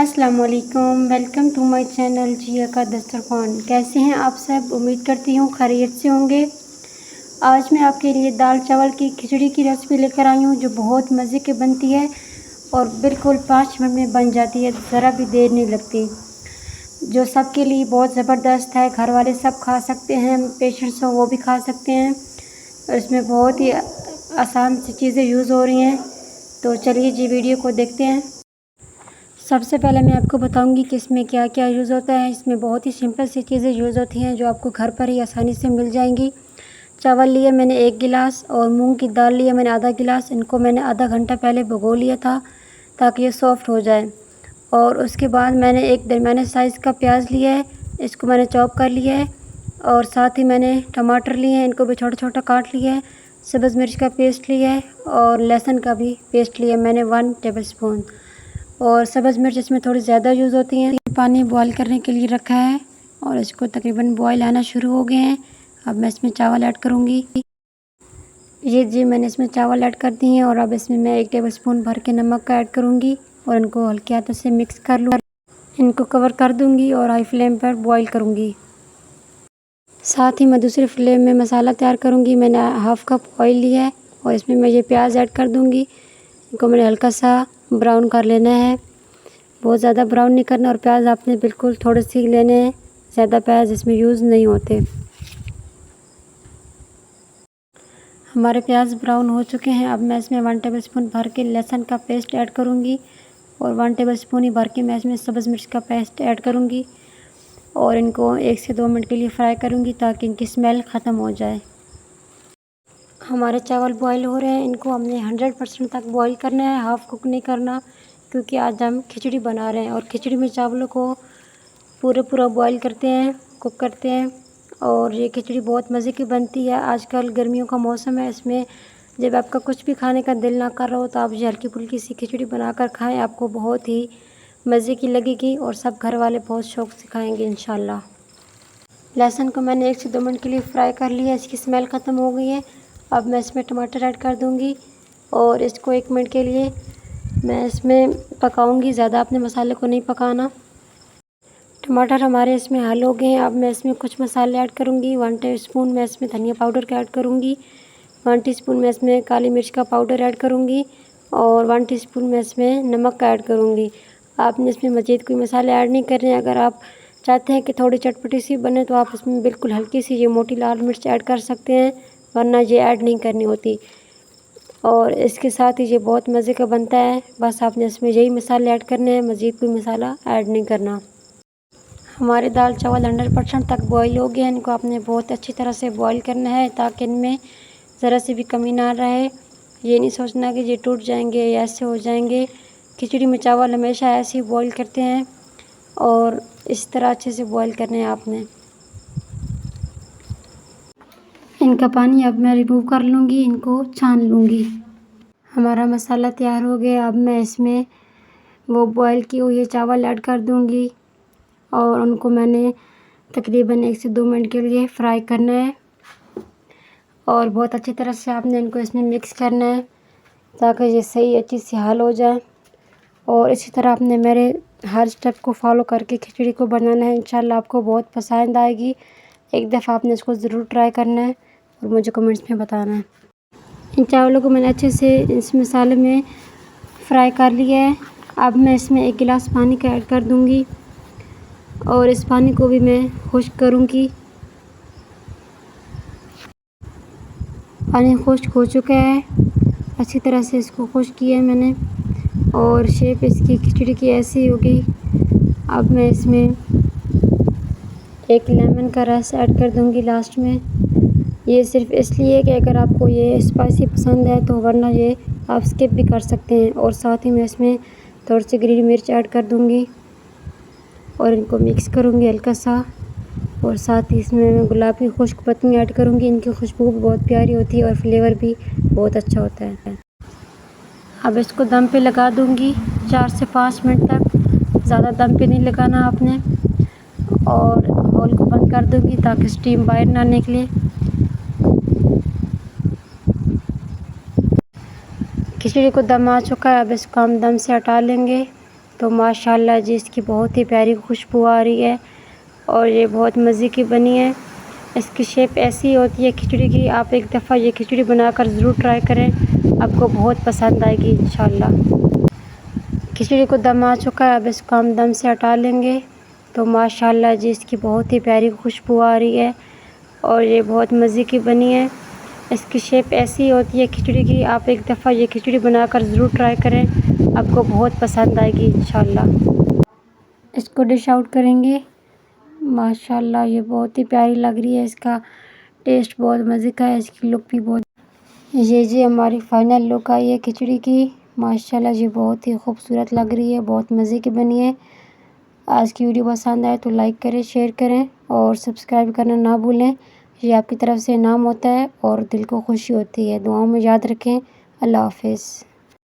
अस्सलाम वालेकुम, welcome to my channel जिया का दस्तरखान। कैसे हैं आप सब? उम्मीद करती हूँ खैरियत से होंगे। आज मैं आपके लिए दाल चावल की खिचड़ी की रेसिपी लेकर आई हूँ जो बहुत मज़े की बनती है और बिल्कुल 5 मिनट में बन जाती है, ज़रा भी देर नहीं लगती। जो सबके लिए बहुत ज़बरदस्त है, घर वाले सब खा सकते हैं, पेशेंट्स हो वो भी खा सकते हैं। और इसमें बहुत ही आसान सी चीज़ें यूज़ हो रही हैं। तो चलिए जी वीडियो को देखते हैं। सबसे पहले मैं आपको बताऊंगी कि इसमें क्या क्या यूज़ होता है। इसमें बहुत ही सिंपल सी चीज़ें यूज़ होती हैं जो आपको घर पर ही आसानी से मिल जाएंगी। चावल लिए मैंने 1 गिलास और मूंग की दाल लिए मैंने आधा गिलास। इनको मैंने आधा घंटा पहले भिगो लिया था ताकि ये सॉफ़्ट हो जाए। और उसके बाद मैंने एक दरमियाने साइज़ का प्याज लिया है, इसको मैंने चॉप कर लिया है। और साथ ही मैंने टमाटर लिए हैं, इनको भी छोटा छोटा काट लिया है। सब्ज़ मिर्च का पेस्ट लिया है और लहसुन का भी पेस्ट लिया है मैंने 1 टेबल स्पून। और सब्ज़ मिर्च इसमें थोड़ी ज़्यादा यूज़ होती हैं। पानी बॉईल करने के लिए रखा है और इसको तकरीबन बॉईल आना शुरू हो गए हैं। अब मैं इसमें चावल ऐड करूँगी। ये जी मैंने इसमें चावल ऐड कर दिए हैं और अब इसमें मैं 1 टेबल स्पून भर के नमक का ऐड करूँगी और इनको हल्के हाथों से मिक्स कर लूँ। इनको कवर कर दूँगी और हाई फ्लेम पर बॉईल करूँगी। साथ ही मैं दूसरी फ्लेम में मसाला तैयार करूँगी। मैंने हाफ़ कप ऑयल लिया है और इसमें मैं ये प्याज ऐड कर दूँगी। इनको मैंने हल्का सा ब्राउन कर लेना है, बहुत ज़्यादा ब्राउन नहीं करना। और प्याज आपने बिल्कुल थोड़े से लेने हैं, ज़्यादा प्याज इसमें यूज़ नहीं होते। हमारे प्याज ब्राउन हो चुके हैं। अब मैं इसमें 1 टेबल स्पून भर के लहसुन का पेस्ट ऐड करूँगी और 1 टेबल स्पून ही भर के मैं इसमें सब्ज़ मिर्च का पेस्ट ऐड करूँगी और इनको 1 से 2 मिनट के लिए फ्राई करूँगी ताकि इनकी स्मेल ख़त्म हो जाए। हमारे चावल बॉईल हो रहे हैं, इनको हमने 100% तक बॉईल करना है, हाफ़ कुक नहीं करना, क्योंकि आज हम खिचड़ी बना रहे हैं और खिचड़ी में चावलों को पूरा बॉईल करते हैं, कुक करते हैं। और ये खिचड़ी बहुत मज़े की बनती है। आजकल गर्मियों का मौसम है, इसमें जब आपका कुछ भी खाने का दिल ना कर रहा हो तो आप ये हल्की फुल्की सी खिचड़ी बनाकर खाएं, आपको बहुत ही मज़े की लगेगी और सब घर वाले बहुत शौक़ से खाएँगे इंशाल्लाह। लहसुन को मैंने 1 से 2 मिनट के लिए फ्राई कर लिया, इसकी स्मेल ख़त्म हो गई है। अब मैं इसमें टमाटर ऐड कर दूँगी और इसको 1 मिनट के लिए मैं इसमें पकाऊंगी। ज़्यादा अपने मसाले को नहीं पकाना। टमाटर हमारे इसमें हल हो गए हैं। अब मैं इसमें कुछ मसाले ऐड करूँगी। 1 टीस्पून मैं इसमें धनिया पाउडर का ऐड करूँगी, 1 टीस्पून मैं इसमें काली मिर्च का पाउडर ऐड करूँगी और 1 टीस्पून मैं इसमें नमक का ऐड करूँगी। आपने इसमें मज़ीद कोई मसाले ऐड नहीं करने हैं। अगर आप चाहते हैं कि थोड़ी चटपटी सी बने तो आप इसमें बिल्कुल हल्की सी ये मोटी लाल मिर्च ऐड कर सकते हैं, वरना ये ऐड नहीं करनी होती। और इसके साथ ही ये बहुत मज़े का बनता है। बस आपने इसमें यही मसाले ऐड करने हैं, मज़ीद कोई मसाला ऐड नहीं करना। हमारे दाल चावल 100% तक बॉईल हो गए हैं। इनको आपने बहुत अच्छी तरह से बॉईल करना है ताकि इनमें ज़रा सी भी कमी ना रहे। ये नहीं सोचना कि ये टूट जाएंगे या ऐसे हो जाएंगे। खिचड़ी में चावल हमेशा ऐसे ही बॉईल करते हैं और इस तरह अच्छे से बॉईल करने हैं आपने। इनका पानी अब मैं रिमूव कर लूँगी, इनको छान लूँगी। हमारा मसाला तैयार हो गया। अब मैं इसमें वो बॉईल किए हुए चावल ऐड कर दूँगी और उनको मैंने तकरीबन 1 से 2 मिनट के लिए फ्राई करना है और बहुत अच्छी तरह से आपने इनको इसमें मिक्स करना है ताकि ये सही अच्छी सी हाल हो जाए। और इसी तरह आपने मेरे हर स्टेप को फॉलो करके खिचड़ी को बनाना है। इंशाल्लाह आपको बहुत पसंद आएगी। एक दफ़ा आपने इसको ज़रूर ट्राई करना है और मुझे कमेंट्स में बताना है। इन चावलों को मैंने अच्छे से इस मसाले में फ्राई कर लिया है। अब मैं इसमें 1 गिलास पानी का ऐड कर दूँगी और इस पानी को भी मैं खुश्क करूँगी। पानी खुश्क हो चुका है, अच्छी तरह से इसको खुश्क किया है मैंने और शेप इसकी खिचड़ी की ऐसी होगी। अब मैं इसमें 1 लेमन का रस ऐड कर दूँगी लास्ट में। ये सिर्फ़ इसलिए कि अगर आपको ये स्पाइसी पसंद है तो, वरना ये आप स्किप भी कर सकते हैं। और साथ ही मैं इसमें थोड़ी सी ग्रीन मिर्च ऐड कर दूँगी और इनको मिक्स करूँगी हल्का सा। और साथ ही इसमें मैं गुलाबी खुश्क पत्ती ऐड करूँगी। इनकी खुशबू भी बहुत प्यारी होती है और फ्लेवर भी बहुत अच्छा होता है। अब इसको दम पे लगा दूँगी 4 से 5 मिनट तक। ज़्यादा दम पे नहीं लगाना आपने और होल को बंद कर दूँगी ताकि स्टीम बाहर ना निकले। खिचड़ी को दम आ चुका है, अब इसको हम दम से हटा लेंगे तो माशाल्लाह जी इसकी बहुत ही प्यारी खुशबू आ रही है और ये बहुत मज़े की बनी है। इसकी शेप ऐसी होती है खिचड़ी की। आप एक दफ़ा ये खिचड़ी बनाकर ज़रूर ट्राई करें, आपको बहुत पसंद आएगी इंशाल्लाह। खिचड़ी को दम आ चुका है, अब इसको हम दम से हटा लेंगे। तो माशाल्लाह जी इसकी बहुत ही प्यारी खुशबू आ रही है और ये बहुत मज़े की बनी है। इसकी शेप ऐसी होती है खिचड़ी की। आप एक दफ़ा ये खिचड़ी बनाकर ज़रूर ट्राई करें, आपको बहुत पसंद आएगी इंशाल्लाह। इसको डिश आउट करेंगे। माशाल्लाह ये बहुत ही प्यारी लग रही है, इसका टेस्ट बहुत मज़े का है, इसकी लुक भी बहुत। ये जी हमारी फाइनल लुक आई है खिचड़ी की। माशाल्लाह जी बहुत ही खूबसूरत लग रही है, बहुत मज़े की बनी है। आज की वीडियो पसंद आए तो लाइक करें, शेयर करें और सब्सक्राइब करना ना भूलें। ये आपकी तरफ से इनाम होता है और दिल को खुशी होती है। दुआओं में याद रखें। अल्लाह हाफ़िज़।